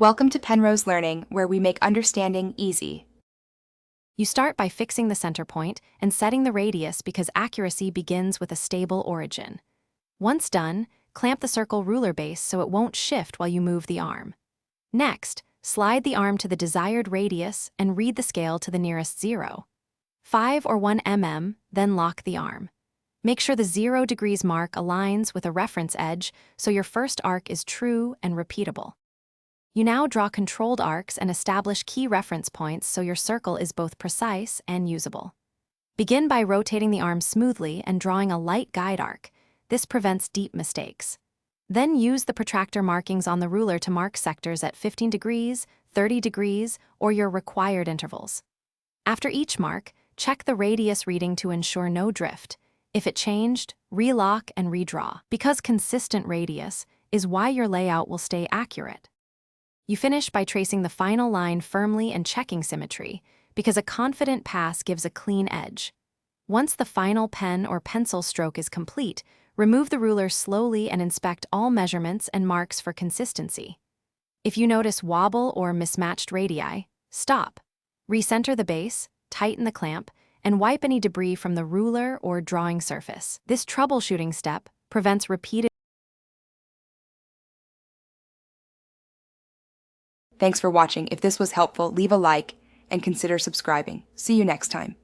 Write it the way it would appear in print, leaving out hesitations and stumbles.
Welcome to Penrose Learning, where we make understanding easy. You start by fixing the center point and setting the radius because accuracy begins with a stable origin. Once done, clamp the circle ruler base so it won't shift while you move the arm. Next, slide the arm to the desired radius and read the scale to the nearest 0. 5 or 1 mm, then lock the arm. Make sure the 0 degrees mark aligns with a reference edge so your first arc is true and repeatable. You now draw controlled arcs and establish key reference points so your circle is both precise and usable. Begin by rotating the arm smoothly and drawing a light guide arc. This prevents deep mistakes. Then use the protractor markings on the ruler to mark sectors at 15 degrees, 30 degrees, or your required intervals. After each mark, check the radius reading to ensure no drift. If it changed, relock and redraw, because consistent radius is why your layout will stay accurate. You finish by tracing the final line firmly and checking symmetry, because a confident pass gives a clean edge. Once the final pen or pencil stroke is complete, remove the ruler slowly and inspect all measurements and marks for consistency. If you notice wobble or mismatched radii, stop. Recenter the base, tighten the clamp, and wipe any debris from the ruler or drawing surface. This troubleshooting step prevents repeated. Thanks for watching. If this was helpful, leave a like and consider subscribing. See you next time.